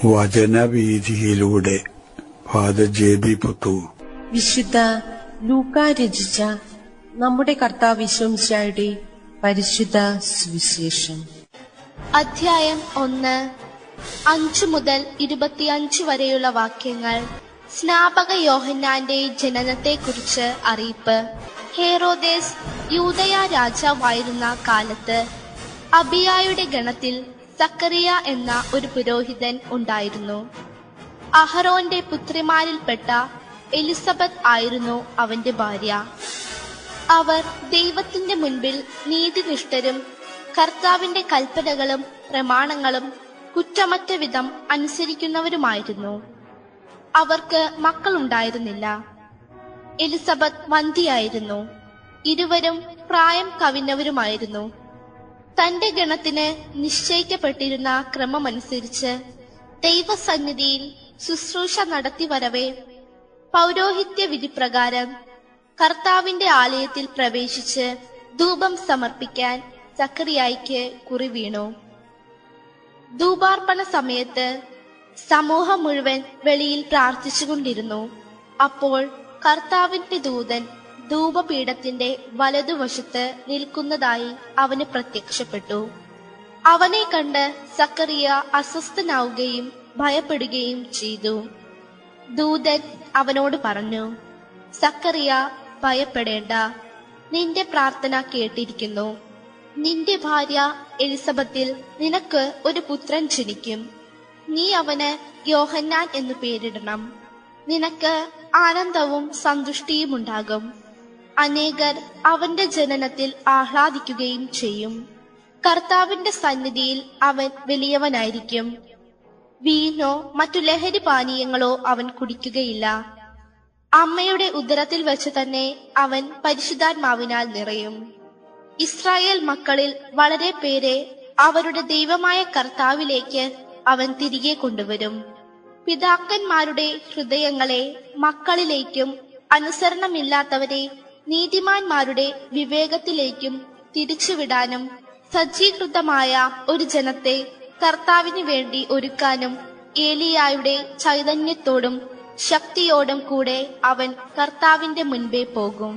വചനവീഥിയിലൂടെ father JB Puthur. വിശുദ്ധ ലൂക്കാ രചിച്ച നമ്മുടെ കർത്താവ് യേശുമിശിഹായുടെ പരിശുദ്ധ സുവിശേഷം. അധ്യായം 1, 5 മുതൽ 25 വരെയുള്ള വാക്യങ്ങൾ. സ്നാപക യോഹന്നാന്റെ ജനനത്തെക്കുറിച്ച് അറിയിപ്പ്. ഹെറോദേസ് യൂദയ രാജാവായിരുന്ന കാലത്ത് അബിയായുടെ ഗണത്തിൽ സക്കറിയ എന്ന ഒരു പുരോഹിതൻ ഉണ്ടായിരുന്നു. അഹറോന്റെ പുത്രിമാരിൽപ്പെട്ട എലിസബത്ത് ആയിരുന്നു അവന്റെ ഭാര്യ. അവർ ദൈവത്തിന്റെ മുൻപിൽ നീതിനിഷ്ഠരും കർത്താവിന്റെ കൽപ്പനകളും പ്രമാണങ്ങളും കുറ്റമറ്റ വിധം അനുസരിക്കുന്നവരുമായിരുന്നു. അവർക്ക് മക്കളുണ്ടായിരുന്നില്ല. എലിസബത്ത് വന്ധ്യയായിരുന്നു. ഇരുവരും പ്രായം കവിഞ്ഞവരുമായിരുന്നു. തന്റെ ഗണത്തിന് നിശ്ചയിക്കപ്പെട്ടിരുന്ന ക്രമമനുസരിച്ച് ദൈവസന്നിധിയിൽ ശുശ്രൂഷ നടത്തി വരവേ പൗരോഹിത്യ വിധിപ്രകാരം കർത്താവിന്റെ ആലയത്തിൽ പ്രവേശിച്ച് ധൂപം സമർപ്പിക്കാൻ സക്കറിയായ്ക്ക് കുറി വീണു. ധൂപാർപ്പണ സമയത്ത് സമൂഹം മുഴുവൻ വെളിയിൽ പ്രാർത്ഥിച്ചുകൊണ്ടിരുന്നു. അപ്പോൾ കർത്താവിന്റെ ദൂതൻ ധൂപപീഠത്തിന്റെ വലതുവശത്ത് നിൽക്കുന്നതായി അവന് പ്രത്യക്ഷപ്പെട്ടു. അവനെ കണ്ട് സക്കറിയ അസ്വസ്ഥനാവുകയും ഭയപ്പെടുകയും ചെയ്തു. ദൂതൻ അവനോട് പറഞ്ഞു, സക്കറിയ, ഭയപ്പെടേണ്ട, നിന്റെ പ്രാർത്ഥന കേട്ടിരിക്കുന്നു. നിന്റെ ഭാര്യ എലിസബത്തിൽ നിനക്ക് ഒരു പുത്രൻ ജനിക്കും. നീ അവന് യോഹന്നാൻ എന്നു പേരിടണം. നിനക്ക് ആനന്ദവും സന്തുഷ്ടിയും ഉണ്ടാകും. അനേകർ അവന്റെ ജനനത്തിൽ ആഹ്ലാദിക്കുകയും ചെയ്യും. കർത്താവിന്റെ സന്നിധിയിൽ അവൻ വലിയവനായിരിക്കും. വീഞ്ഞോ മറ്റു ലഹരി പാനീയങ്ങളോ അവൻ കുടിക്കുകയില്ല. അമ്മയുടെ ഉദരത്തിൽ വെച്ച് തന്നെ അവൻ പരിശുദ്ധാത്മാവിനാൽ നിറയും. ഇസ്രായേൽ മക്കളിൽ വളരെ പേരെ അവരുടെ ദൈവമായ കർത്താവിലേക്ക് അവൻ തിരികെ കൊണ്ടുവരും. പിതാക്കന്മാരുടെ ഹൃദയങ്ങളെ മക്കളിലേക്കും അനുസരണമില്ലാത്തവരെ നീതിമാന്മാരുടെ വിവേകത്തിലേക്കും തിരിച്ചുവിടാനും സജ്ജീകൃതമായ ഒരു ജനത്തെ കർത്താവിന് വേണ്ടി ഒരുക്കാനും ഏലിയായുടെ ചൈതന്യത്തോടും ശക്തിയോടും കൂടെ അവൻ കർത്താവിന്റെ മുൻപേ പോകും.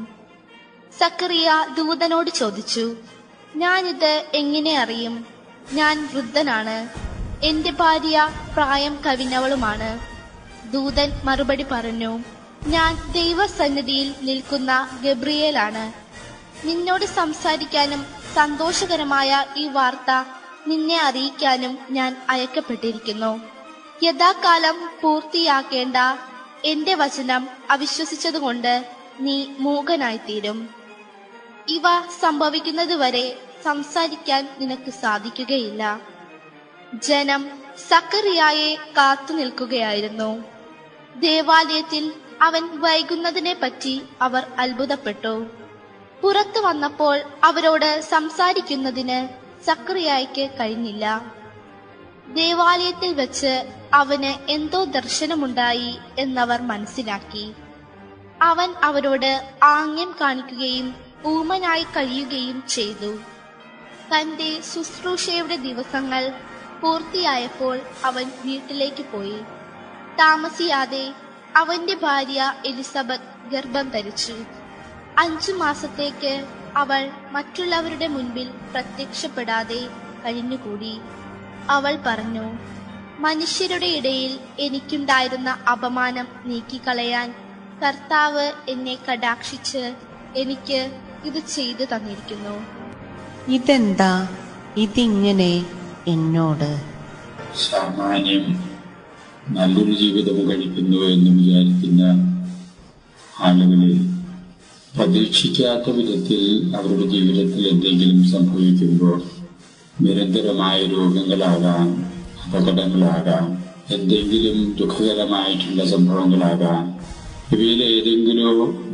സക്കറിയ ദൂതനോട് ചോദിച്ചു, ഞാനിത് എങ്ങനെ അറിയും? ഞാൻ വൃദ്ധനാണ്, എന്റെ ഭാര്യ പ്രായം കവിഞ്ഞവളുമാണ്. ദൂതൻ മറുപടി പറഞ്ഞു, ഞാൻ ദൈവസന്നിധിയിൽ നിൽക്കുന്ന ഗബ്രിയേലാണ്. നിന്നോട് സംസാരിക്കാനും സന്തോഷകരമായ ഈ വാർത്ത നിന്നെ അറിയിക്കാനും ഞാൻ അയക്കപ്പെട്ടിരിക്കുന്നു. യഥാകാലം പൂർത്തിയാക്കേണ്ട എന്റെ വചനം അവിശ്വസിച്ചതുകൊണ്ട് നീ മൂകനായിത്തീരും. ഇവ സംഭവിക്കുന്നതുവരെ സംസാരിക്കാൻ നിനക്ക് സാധിക്കുകയില്ല. ജനം സക്കറിയായെ കാത്തു നിൽക്കുകയായിരുന്നു. ദേവാലയത്തിൽ അവൻ വൈകുന്നതിനെ പറ്റി അവർ അത്ഭുതപ്പെട്ടു. പുറത്തു വന്നപ്പോൾ അവരോട് സംസാരിക്കുന്നതിന് സക്കറിയായ്ക്ക് കഴിഞ്ഞില്ല. ദേവാലയത്തിൽ വെച്ച് അവന് എന്തോ ദർശനമുണ്ടായി എന്നവർ മനസ്സിലാക്കി. അവൻ അവരോട് ആംഗ്യം കാണിക്കുകയും ഊമനായി കഴിയുകയും ചെയ്തു. തന്റെ ശുശ്രൂഷയുടെ ദിവസങ്ങൾ പൂർത്തിയായപ്പോൾ അവൻ വീട്ടിലേക്ക് പോയി. താമസിയാതെ അവന്റെ ഭാര്യ എലിസബത്ത് ഗർഭം ധരിച്ചു. 5 മാസത്തേക്ക് അവൾ മറ്റുള്ളവരുടെ മുൻപിൽ പ്രത്യക്ഷപ്പെടാതെ കഴിഞ്ഞുകൂടി. അവൾ പറഞ്ഞു, മനുഷ്യരുടെ ഇടയിൽ എനിക്കുണ്ടായിരുന്ന അപമാനം നീക്കിക്കളയാൻ കർത്താവ് എന്നെ കടാക്ഷിച്ച് എനിക്ക് ഇത് ചെയ്തു തന്നിരിക്കുന്നു. ഇതെന്താ ഇതിങ്ങനെ എന്നോട്? സാമാന്യം നല്ലൊരു ജീവിതം കഴിക്കുന്നു എന്ന് വിചാരിക്കുന്ന ആളുകളിൽ പ്രതീക്ഷിക്കാത്ത വിധത്തിൽ അവരുടെ ജീവിതത്തിൽ എന്തെങ്കിലും സംഭവിക്കുമ്പോൾ നിരന്തരമായ രോഗങ്ങളാകാം, അപകടങ്ങളാകാം, എന്തെങ്കിലും ദുഃഖകരമായിട്ടുള്ള സംഭവങ്ങളാകാം,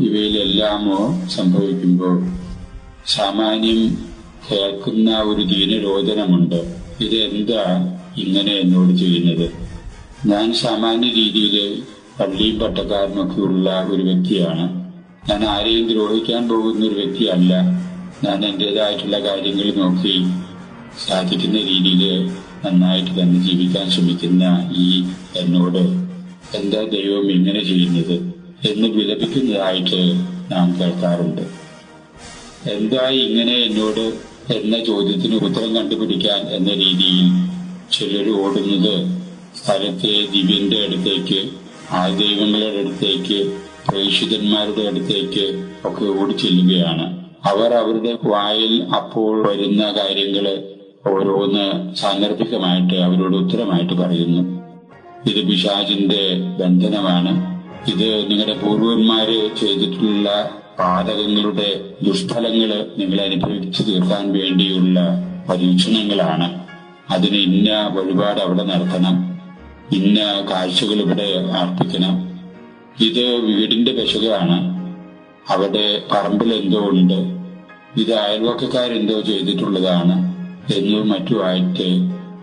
ഇവയിലെല്ലാമോ സംഭവിക്കുമ്പോൾ സാമാന്യം കേൾക്കുന്ന ഒരു ദീനരോദനമുണ്ട്. ഇതെന്താ ഇങ്ങനെ എന്നോട് ചെയ്യുന്നത്? ഞാൻ സാമാന്യ രീതിയിൽ പള്ളിയും പട്ടക്കാരനൊക്കെ ഉള്ള ഒരു വ്യക്തിയാണ്. ഞാൻ ആരെയും ദ്രോഹിക്കാൻ പോകുന്ന ഒരു വ്യക്തിയല്ല. ഞാൻ എൻ്റെതായിട്ടുള്ള കാര്യങ്ങൾ നോക്കി സാധിക്കുന്ന രീതിയിൽ നന്നായിട്ട് തന്നെ ജീവിക്കാൻ ശ്രമിക്കുന്ന ഈ എന്നോട് എന്താ ദൈവം ഇങ്ങനെ ചെയ്യുന്നത് എന്ന് വിലപിക്കുന്നതായിട്ട് നാം കേൾക്കാറുണ്ട്. എന്തായി ഇങ്ങനെ എന്നോട് എന്ന ചോദ്യത്തിന് ഉത്തരം കണ്ടുപിടിക്കാൻ എന്ന രീതിയിൽ ചിലർ ഓടുന്നത് സ്ഥലത്തെ ദിവ്യന്റെ അടുത്തേക്ക്, ആ ദൈവങ്ങളുടെ അടുത്തേക്ക്, പ്രേക്ഷിതന്മാരുടെ അടുത്തേക്ക് ഒക്കെ ഓടിച്ചെല്ലുകയാണ്. അവർ അവരുടെ വായിൽ അപ്പോൾ വരുന്ന കാര്യങ്ങള് ഓരോന്ന് സാന്ദർഭികമായിട്ട് അവരോട് ഉത്തരമായിട്ട് പറയുന്നു. ഇത് പിശാചിന്റെ ബന്ധനമാണ്, ഇത് നിങ്ങളുടെ പൂർവന്മാര് ചെയ്തിട്ടുള്ള പാതകങ്ങളുടെ ദുഷ്ഫലങ്ങള് നിങ്ങൾ അനുഭവിച്ചു തീർക്കാൻ വേണ്ടിയുള്ള പരീക്ഷണങ്ങളാണ്. അതിന് ഇന്ന വഴിപാട് അവിടെ നടത്തണം, ഇന്ന കാഴ്ചകൾ ഇവിടെ അർപ്പിക്കണം, ഇത് വീടിന്റെ പെശകാണ്, അവിടെ പറമ്പിൽ എന്തോ ഉണ്ട്, ഇത് അയൽവക്കക്കാരെന്തോ ചെയ്തിട്ടുള്ളതാണ് എന്നും മറ്റുമായിട്ട്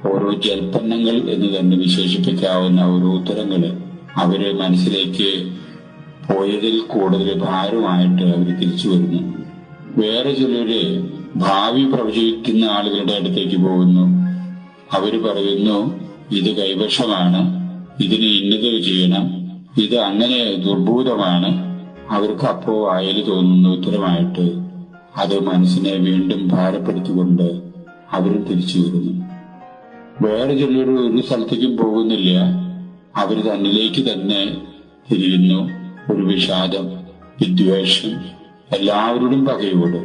ഓരോ ജൽപ്പന്നങ്ങൾ എന്ന് തന്നെ വിശേഷിപ്പിക്കാവുന്ന ഓരോ ഉത്തരങ്ങള് അവര് മനസ്സിലേക്ക് പോയതിൽ കൂടുതൽ ഭാരമായിട്ട് അവർ തിരിച്ചു വരുന്നു. വേറെ ചിലര് ഭാവി പ്രവചിക്കുന്ന ആളുകളുടെ അടുത്തേക്ക് പോകുന്നു. അവര് പറയുന്നു, ഇത് കൈവശമാണ്, ഇതിന് ഇന്നത് ചെയ്യണം, ഇത് അങ്ങനെ ദുർഭൂതമാണ്. അവർക്ക് അപ്പോ അയല് തോന്നുന്ന ഉത്തരമായിട്ട് അത് മനസ്സിനെ വീണ്ടും ഭാരപ്പെടുത്തിക്കൊണ്ട് അവരും തിരിച്ചു വരുന്നു. വേറെ ചിലർ ഒരു സ്ഥലത്തേക്കും പോകുന്നില്ല, അവര് തന്നിലേക്ക് തന്നെ തിരിയുന്നു. ഒരു വിഷാദം, വിദ്വേഷം, എല്ലാവരോടും പകയോട്.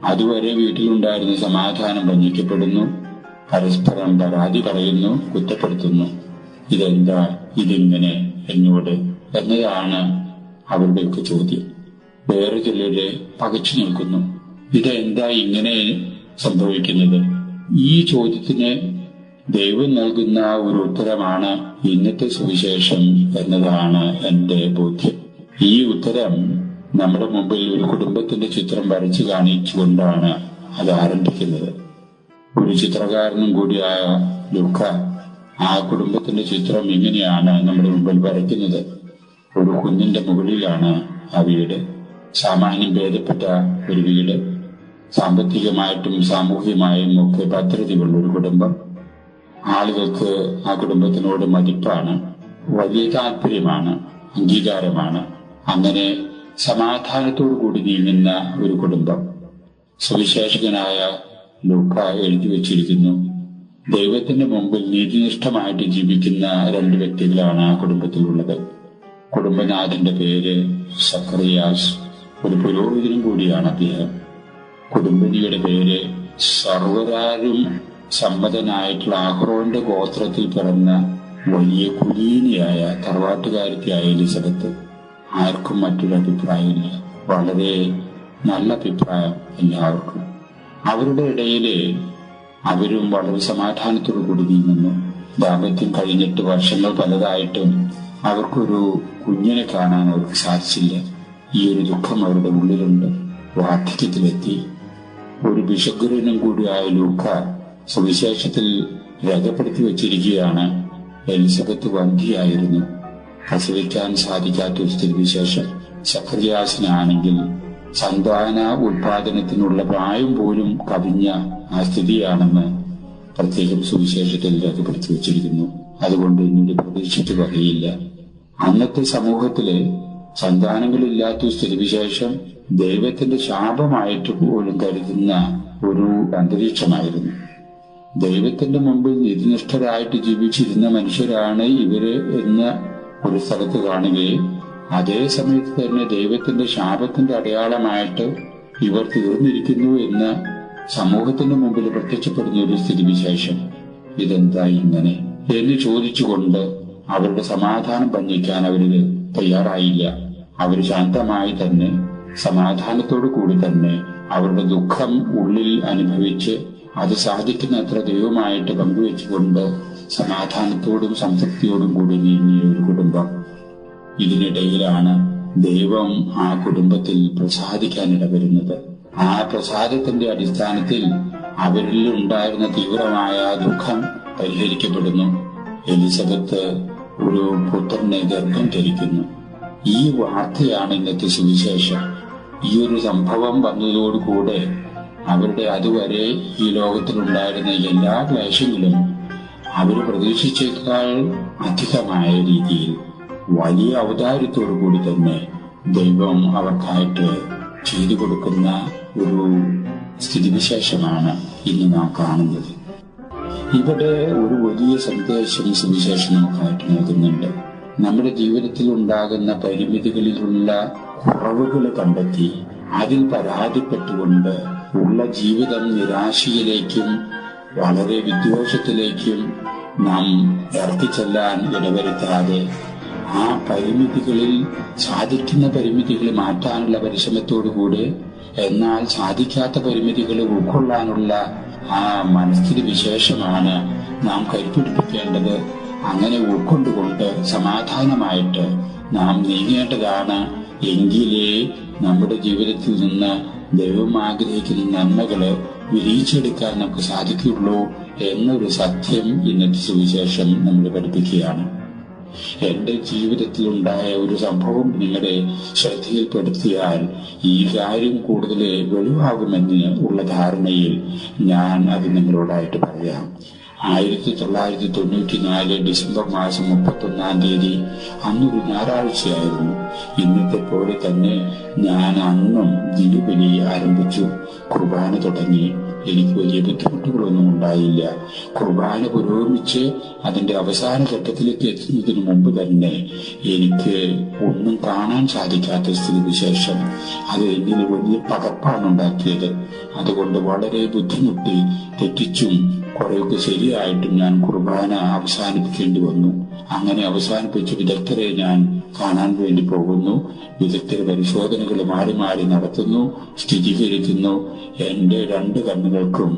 അതുവരെ വീട്ടിലുണ്ടായിരുന്ന സമാധാനം ഭഞ്ജിക്കപ്പെടുന്നു. പരസ്പരം പരാതി പറയുന്നു, കുറ്റപ്പെടുത്തുന്നു. ഇതെന്താ ഇതിങ്ങനെ എന്നോട് എന്നതാണ് അവരുടെയൊക്കെ ചോദ്യം. വേറെ ചിലര് പകച്ചു നിൽക്കുന്നു. ഇതെന്താ ഇങ്ങനെ സംഭവിക്കുന്നത്? ഈ ചോദ്യത്തിന് ദൈവം നൽകുന്ന ഒരു ഉത്തരമാണ് ഇന്നത്തെ സുവിശേഷം എന്നതാണ് എന്റെ ബോധ്യം. ഈ ഉത്തരം നമ്മുടെ മുമ്പിൽ ഒരു കുടുംബത്തിന്റെ ചിത്രം വരച്ചു കാണിച്ചുകൊണ്ടാണ് അത് ആരംഭിക്കുന്നത്. ഒരു ചിത്രകാരനും കൂടിയായ ലൂക്ക ആ കുടുംബത്തിന്റെ ചിത്രം ഇങ്ങനെയാണ് നമ്മുടെ മുമ്പിൽ വരയ്ക്കുന്നത്. ഒരു കുന്നിന്റെ മുകളിലാണ് ആ വീട്. സാമാന്യം ഭേദപ്പെട്ട ഒരു വീട്, സാമ്പത്തികമായിട്ടും സാമൂഹികമായും ഒക്കെ ഭദ്രതയുള്ള ഒരു കുടുംബം. ആളുകൾക്ക് ആ കുടുംബത്തിനോട് മതിപ്പാണ്, വലിയ താല്പര്യമാണ്, അംഗീകാരമാണ്. അങ്ങനെ സമാധാനത്തോടു കൂടി നീങ്ങുന്ന ഒരു കുടുംബം. സുവിശേഷകനായ ലൂക്ക എഴുതി വച്ചിരിക്കുന്നു, ദൈവത്തിന്റെ മുമ്പിൽ നീതിനിഷ്ഠമായിട്ട് ജീവിക്കുന്ന രണ്ട് വ്യക്തികളാണ് ആ കുടുംബത്തിലുള്ളത്. കുടുംബനാഥന്റെ പേര് സഖറിയാസ്, ഒരു പുരോഹിതനും കൂടിയാണ് അദ്ദേഹം. കുടുംബിനിയുടെ പേര് സർവ്വരാരും സമ്മതനായിട്ടുള്ള അഹ്റോന്റെ ഗോത്രത്തിൽ പിറന്ന വലിയ കുലീനിയായ തറവാട്ടുകാരത്തിയായ എലിസബത്ത്. ആർക്കും മറ്റൊരു അഭിപ്രായമില്ല, വളരെ നല്ല അഭിപ്രായം എല്ലാവർക്കും. അവരുടെ ഇടയില് അവരും വളരെ സമാധാനത്തോടു കൂടി നീങ്ങുന്നു. ദാമ്പത്യം കഴിഞ്ഞിട്ട് വർഷങ്ങൾ പലതായിട്ടും അവർക്കൊരു കുഞ്ഞിനെ കാണാൻ അവർക്ക് സാധിച്ചില്ല. ഈ ഒരു ദുഃഖം അവരുടെ ഉള്ളിലുണ്ട്. വാർദ്ധക്യത്തിലെത്തി. ഒരു ബിഷഗുരനും കൂടിയായ ലൂക്ക സുവിശേഷത്തിൽ രേഖപ്പെടുത്തി വച്ചിരിക്കുകയാണ്, എലിസബത്ത് വന്ധ്യയായിരുന്നു, പ്രസവിക്കാൻ സാധിക്കാത്ത ഒരു സ്ഥിതിവിശേഷം. സഖറിയാസിനാണെങ്കിൽ സന്താന ഉത്പാദനത്തിനുള്ള പ്രായം പോലും കവിഞ്ഞ ആ സ്ഥിതിയാണെന്ന് പ്രത്യേകം സുവിശേഷത്തിൽ രേഖപ്പെടുത്തി വച്ചിരിക്കുന്നു. അതുകൊണ്ട് ഇന്നൊരു പ്രതീക്ഷിച്ചു വകയില്ല. അന്നത്തെ സമൂഹത്തില് സന്താനങ്ങളില്ലാത്ത സ്ഥിതിവിശേഷം ദൈവത്തിന്റെ ശാപമായിട്ട് പോലും കരുതുന്ന ഒരു അന്തരീക്ഷമായിരുന്നു. ദൈവത്തിന്റെ മുമ്പിൽ നീതിനിഷ്ഠരായിട്ട് ജീവിച്ചിരുന്ന മനുഷ്യരാണ് ഇവര് എന്ന ഒരു സ്ഥലത്ത് കാണുകയും അതേ സമയത്ത് തന്നെ ദൈവത്തിന്റെ ശാപത്തിന്റെ അടയാളമായിട്ട് ഇവർ തീർന്നിരിക്കുന്നു എന്ന് സമൂഹത്തിന്റെ മുമ്പിൽ പ്രത്യക്ഷപ്പെടുന്ന ഒരു സ്ഥിതിവിശേഷം. ഇതെന്താ ഇങ്ങനെ എന്ന് ചോദിച്ചുകൊണ്ട് അവരുടെ സമാധാനം ഭഞ്ജിക്കാൻ അവര് തയ്യാറായില്ല. അവർ ശാന്തമായി തന്നെ സമാധാനത്തോടു കൂടി തന്നെ അവരുടെ ദുഃഖം ഉള്ളിൽ അനുഭവിച്ച് അത് സാധിക്കുന്നത്ര ദൈവമായിട്ട് പങ്കുവെച്ചുകൊണ്ട് സമാധാനത്തോടും സംതൃപ്തിയോടും കൂടി നീങ്ങിയ ഒരു കുടുംബം. ഇതിനിടയിലാണ് ദൈവം ആ കുടുംബത്തിൽ പ്രസാദിക്കാനിട വരുന്നത്. ആ പ്രസാദത്തിന്റെ അടിസ്ഥാനത്തിൽ അവരിൽ ഉണ്ടായിരുന്ന തീവ്രമായ ദുഃഖം പരിഹരിക്കപ്പെടുന്നു. എലിസബത്ത് ഒരു പുത്രനെ ഗർഭം ധരിക്കുന്നു. ഈ വാർത്തയാണ് ഇന്നത്തെ സുവിശേഷം. ഈ ഒരു സംഭവം വന്നതോടുകൂടെ അവരുടെ അതുവരെ ഈ ലോകത്തിലുണ്ടായിരുന്ന എല്ലാ ക്ലേശങ്ങളും അവര് പ്രതീക്ഷിച്ചേക്കാൾ അധികമായ രീതിയിൽ വലിയ ഔദാര്യത്തോടു കൂടി തന്നെ ദൈവം അവർക്കായിട്ട് ചെയ്തു കൊടുക്കുന്ന ഒരു സ്ഥിതിവിശേഷമാണ് ഇന്ന് നാം കാണുന്നത്. ഇവിടെ ഒരു വലിയ സന്ദേശം സുവിശേഷം നമുക്കായിട്ട് നൽകുന്നുണ്ട്. നമ്മുടെ ജീവിതത്തിൽ ഉണ്ടാകുന്ന പരിമിതികളിലുള്ള കുറവുകൾ കണ്ടെത്തി അതിൽ പരാതിപ്പെട്ടുകൊണ്ട് ഉള്ള ജീവിതം നിരാശയിലേക്കും വളരെ വിദ്വേഷത്തിലേക്കും നാം ഇറക്കിച്ചെല്ലാൻ ഇടവരുത്താതെ ആ പരിമിതികളിൽ സാധിക്കുന്ന പരിമിതികൾ മാറ്റാനുള്ള പരിശ്രമത്തോടുകൂടി എന്നാൽ സാധിക്കാത്ത പരിമിതികൾ ഉൾക്കൊള്ളാനുള്ള ആ മനസ്ഥിതി വിശേഷമാണ് നാം കൈപ്പിടിപ്പിക്കേണ്ടത്. അങ്ങനെ ഉൾക്കൊണ്ടുകൊണ്ട് സമാധാനമായിട്ട് നാം നീങ്ങേണ്ടതാണ്. എങ്കിലേ നമ്മുടെ ജീവിതത്തിൽ നിന്ന് ദൈവം ആഗ്രഹിക്കുന്ന നന്മകള് വിരിയിച്ചെടുക്കാൻ നമുക്ക് സാധിക്കുകയുള്ളൂ എന്നൊരു സത്യം ഇന്നത്തെ സുവിശേഷം നമ്മളെ പഠിപ്പിക്കുകയാണ്. എന്റെ ജീവിതത്തിൽ ഉണ്ടായ ഒരു സംഭവം നിങ്ങളുടെ ശ്രദ്ധയിൽപ്പെടുത്തിയാൽ ഈ കാര്യം കൂടുതൽ വെളിവാകുമെന്ന് ഉള്ള ധാരണയിൽ ഞാൻ അത് നിങ്ങളോടായിട്ട് പറയാം. 1994 ഡിസംബർ മാസം 31 അന്നൊരു ഞായറാഴ്ചയായിരുന്നു. ഇന്നത്തെ പോലെ തന്നെ ഞാൻ അന്നും ദിനബലി ആരംഭിച്ചു. കുർബാന തുടങ്ങി. എനിക്ക് വലിയ ബുദ്ധിമുട്ടുകളൊന്നും ഉണ്ടായില്ല. കുർബാന പുരോഗമിച്ച് അതിന്റെ അവസാന ഘട്ടത്തിലേക്ക് എത്തുന്നതിന് മുമ്പ് തന്നെ എനിക്ക് ഒന്നും കാണാൻ സാധിക്കാത്ത സ്ഥിതിവിശേഷം അത് എന്നിൽ വലിയ പകപ്പാണ് ഉണ്ടാക്കിയത്. അതുകൊണ്ട് വളരെ ബുദ്ധിമുട്ടി തെറ്റിച്ചും കുറെയൊക്കെ ശരിയായിട്ടും ഞാൻ കുർബാന അവസാനിപ്പിക്കേണ്ടി വന്നു. അങ്ങനെ അവസാനിപ്പിച്ച വിദഗ്ധരെ ഞാൻ കാണാൻ വേണ്ടി പോകുന്നു. വിദഗ്ധർ പരിശോധനകൾ മാറി മാറി നടത്തുന്നു, സ്ഥിരീകരിക്കുന്നു. എന്റെ 2 കണ്ണുകൾക്കും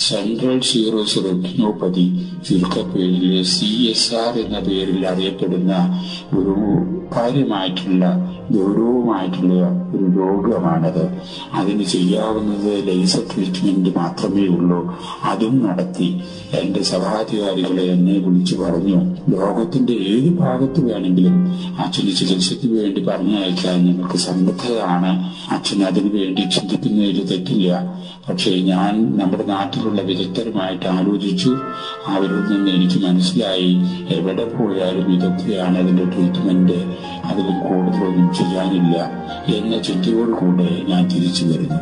സെൻട്രൽ സീറോസ് റെറ്റിനോപ്പതി, ചുരുക്കപ്പേരിൽ CSR എന്ന പേരിൽ അറിയപ്പെടുന്ന ഒരു കാര്യമായിട്ടുള്ള ഗൗരവമായിട്ടുള്ള ഒരു രോഗമാണത്. അതിന് ചെയ്യാവുന്നത് ലേസർ ട്രീറ്റ്മെന്റ് മാത്രമേ ഉള്ളൂ. അതും നടത്തി. എന്റെ സഭാധികാരികളെ എന്നെ വിളിച്ചു പറഞ്ഞു, ലോകത്തിന്റെ ഏത് ഭാഗത്ത് വേണമെങ്കിലും അച്ഛന് ചികിത്സയ്ക്ക് വേണ്ടി പറഞ്ഞയക്കാൻ ഞങ്ങൾക്ക് സന്നദ്ധതാണ്. അച്ഛൻ അതിനു വേണ്ടി ചിന്തിക്കുന്നതിൽ തെറ്റില്ല. പക്ഷേ ഞാൻ നമ്മുടെ നാട്ടിലുള്ള വിദഗ്ധരുമായിട്ട് ആലോചിച്ചു. അവരിൽ നിന്ന് എനിക്ക് മനസ്സിലായി എവിടെ പോയാലും ഇതൊക്കെയാണ് അതിന്റെ ട്രീറ്റ്മെന്റ്, അതിലും കൂടുതലൊന്നും ചെയ്യാനില്ല എന്ന ചിന്തയോടുകൂടെ ഞാൻ തിരിച്ചു വരുന്നു.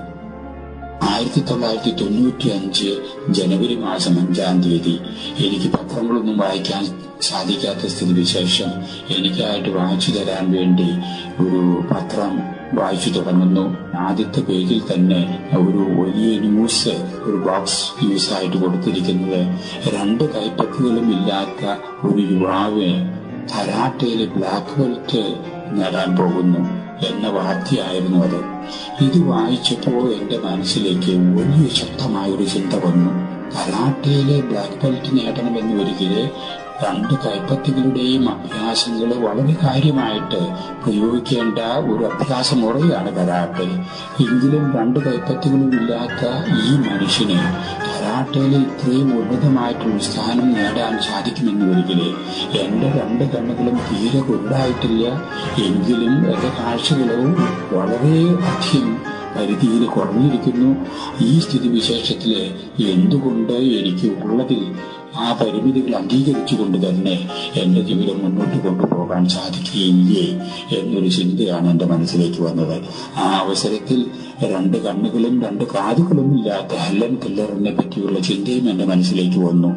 1995 ജനുവരി മാസം 5 എനിക്ക് പത്രങ്ങളൊന്നും വായിക്കാൻ സാധിക്കാത്ത സ്ഥിതിവിശേഷം എനിക്കായിട്ട് വായിച്ചു തരാൻ വേണ്ടി ഒരു പത്രം വായിച്ചു തുടങ്ങുന്നു. ആദ്യത്തെ പേജിൽ തന്നെ ഒരു വലിയ ന്യൂസ്, ഒരു ബോക്സ് ന്യൂസ് ആയിട്ട് കൊടുത്തിരിക്കുന്നത് 2 കൈപ്പത്തികളും ഇല്ലാത്ത ഒരു യുവാവ് കരാട്ടയിലെ ബ്ലാക്ക് ബെൽറ്റ് നേടാൻ പോകുന്നു എന്ന വാർത്തയായിരുന്നു അത്. ഇത് വായിച്ചപ്പോൾ എന്റെ മനസ്സിലേക്ക് വലിയ ശക്തമായൊരു ചിന്ത വന്നു. കരാട്ടയിലെ ബ്ലാക്ക് ബെൽറ്റ് നേടണമെന്ന് ഒരിക്കലെ 2 കൈപ്പത്തികളുടെയും അഭ്യാസങ്ങൾ വളരെ കാര്യമായിട്ട് പ്രയോഗിക്കേണ്ട ഒരു അഭ്യാസ മുറയാണ് കരാട്ടെ. എങ്കിലും 2 കൈപ്പത്തികളും ഇല്ലാത്ത ഈ മനുഷ്യന് കരാട്ടയിൽ ഇത്രയും ഉന്നതമായിട്ടുള്ള സ്ഥാനം നേടാൻ സാധിക്കുമെന്ന് ഒരിക്കലെ എന്റെ 2 കണ്ണുകളും തീരെ കുരുടായിട്ടില്ല. എങ്കിലും എന്റെ കാഴ്ചകളും വളരെ അധികം പരിധിയിൽ കുറഞ്ഞിരിക്കുന്നു. ഈ സ്ഥിതിവിശേഷത്തില് എന്തുകൊണ്ട് എനിക്ക് ഉള്ളതിൽ ആ പരിമിതികൾ അംഗീകരിച്ചുകൊണ്ട് തന്നെ എന്റെ ജീവിതം മുന്നോട്ട് കൊണ്ടുപോകാൻ സാധിക്കുകയില്ലേ എന്നൊരു ചിന്തയാണ് എന്റെ മനസ്സിലേക്ക് വന്നത്. ആ അവസരത്തിൽ 2 കണ്ണുകളും 2 കാതുകളും ഇല്ലാത്ത ഹെലൻ കെല്ലറിനെ പറ്റിയുള്ള ചിന്തയും എന്റെ മനസ്സിലേക്ക് വന്നു.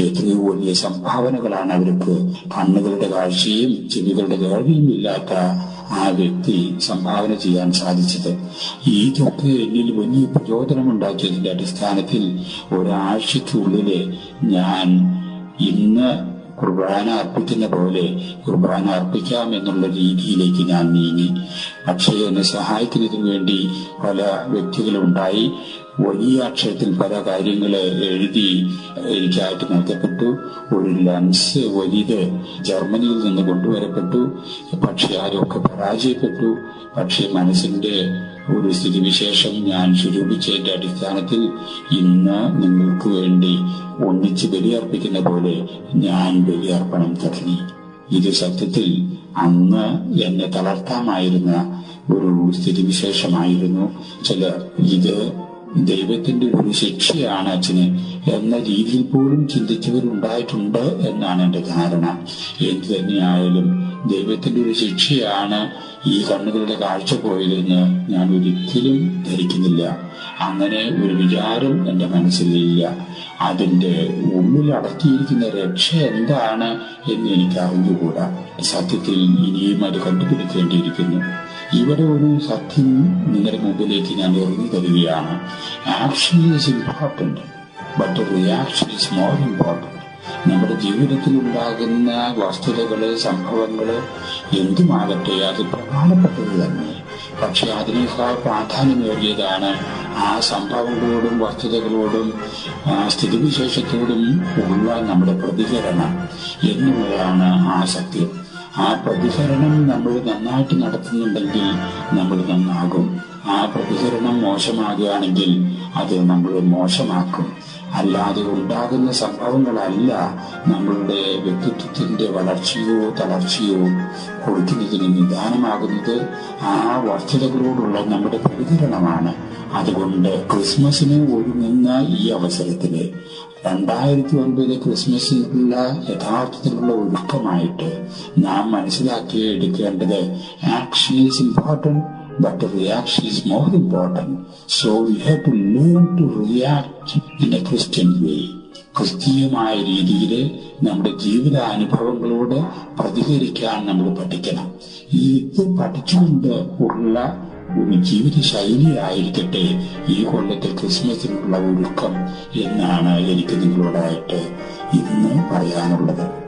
എത്രയോ വലിയ സംഭാവനകളാണ് അവർക്ക് കണ്ണുകളുടെ കാഴ്ചയും ചെവികളുടെ കേൾവിയും ഇല്ലാത്ത ആ വ്യക്തി സംഭാവന ചെയ്യാൻ സാധിച്ചത്. ഇതൊക്കെ എന്നിൽ വലിയ പ്രചോദനമുണ്ടാക്കിയതിന്റെ അടിസ്ഥാനത്തിൽ ഒരാഴ്ചയ്ക്കുള്ളില് ഞാൻ ഇന്ന് കുർബാന അർപ്പിക്കുന്ന പോലെ കുർബാന അർപ്പിക്കാം എന്നുള്ള രീതിയിലേക്ക് ഞാൻ നീങ്ങി. പക്ഷേ എന്നെ സഹായിക്കുന്നതിന് വേണ്ടി പല വ്യക്തികളുണ്ടായി. വലിയ അക്ഷരത്തിൽ പല കാര്യങ്ങൾ എഴുതി എനിക്കായിട്ട് നൽകപ്പെട്ടു. ഒരു ലെൻസ് വലിയത് ജർമ്മനിയിൽ നിന്ന് കൊണ്ടുവരപ്പെട്ടു. പക്ഷെ അതൊക്കെ പരാജയപ്പെട്ടു. പക്ഷെ മനസ്സിന്റെ ഒരു സ്ഥിതിവിശേഷം ഞാൻ സ്വരൂപിച്ചതിന്റെ അടിസ്ഥാനത്തിൽ ഇന്ന് നിങ്ങൾക്ക് വേണ്ടി ഒന്നിച്ച് ബലിയർപ്പിക്കുന്ന പോലെ ഞാൻ ബലിയർപ്പണം തുടങ്ങി. ഇത് സത്യത്തിൽ അന്ന് എന്നെ തളർത്താമായിരുന്ന ഒരു സ്ഥിതിവിശേഷമായിരുന്നു. ചില ഇത് ദൈവത്തിന്റെ ഒരു ശിക്ഷയാണ് അച്ഛന് എന്ന രീതിയിൽ പോലും ചിന്തിച്ചവരുണ്ടായിട്ടുണ്ട് എന്നാണ് എന്റെ ധാരണ. എന്തു തന്നെയായാലും ദൈവത്തിന്റെ ഒരു ശിക്ഷയാണ് ഈ കണ്ണുകളുടെ കാഴ്ച പോയതെന്ന് ഞാൻ ഒരിക്കലും ധരിക്കുന്നില്ല. അങ്ങനെ ഒരു വിചാരം എന്റെ മനസ്സിലില്ല. അതിന്റെ ഉള്ളിൽ അടക്കിയിരിക്കുന്ന രക്ഷ എന്താണ് എന്ന് എനിക്ക് അറിഞ്ഞുകൂടാ. സത്യത്തിൽ ഇനിയും അത് കണ്ടുപിടിക്കേണ്ടിയിരിക്കുന്നു. ഇവിടെ ഒരു സത്യം നിങ്ങളുടെ മുമ്പിലേക്ക് ഞാൻ എറിഞ്ഞു തരികയാണ്. Action is important, but reaction is more important. നമ്മുടെ ജീവിതത്തിൽ ഉണ്ടാകുന്ന വസ്തുതകള്, സംഭവങ്ങള് എന്തുമാകട്ടെ അത് പ്രധാനപ്പെട്ടത് തന്നെ. പക്ഷെ അതിനേക്കാൾ പ്രാധാന്യമേറിയതാണ് ആ സംഭവങ്ങളോടും വസ്തുതകളോടും സ്ഥിതിവിശേഷത്തോടും ഉള്ള നമ്മുടെ പ്രതികരണം എന്നുള്ളതാണ് ആ സത്യം. ആ പ്രതികരണം നമ്മൾ നന്നായിട്ട് നടത്തുന്നുണ്ടെങ്കിൽ നമ്മൾ നന്നാകും. ആ പ്രതികരണം മോശമാകുകയാണെങ്കിൽ അത് നമ്മൾ മോശമാക്കും. അല്ലാതെ ഉണ്ടാകുന്ന സംഭവങ്ങളല്ല നമ്മളുടെ വ്യക്തിത്വത്തിന്റെ വളർച്ചയോ തളർച്ചയോ കൊടുക്കുന്നതിന് നിദാനമാകുന്നത് ആ വസ്തുതകളോടുള്ള നമ്മുടെ പ്രതികരണമാണ്. അതുകൊണ്ട് ക്രിസ്മസിന് ഒരുങ്ങുന്ന ഈ അവസരത്തില് 2009 ക്രിസ്മസിനുള്ള യഥാർത്ഥത്തിലുള്ള ഒരുക്കമായിട്ട് നാം മനസ്സിലാക്കി എടുക്കേണ്ടത് action is important, but reaction is more important. So we have to learn to react in a Christian way. ക്രിസ്തീയമായ രീതിയിൽ നമ്മുടെ ജീവിതാനുഭവങ്ങളോട് പ്രതികരിക്കാൻ നമ്മൾ പഠിക്കണം. ഇത് പഠിച്ചുകൊണ്ട് ഉള്ള ഒരു ജീവിത ശൈലിയായിരിക്കട്ടെ ഈ കൊല്ലത്തെ ക്രിസ്മസിനുള്ള ഒരുക്കം എന്നാണ് എനിക്ക് നിങ്ങളോടായിട്ട് ഇന്ന് പറയാനുള്ളത്.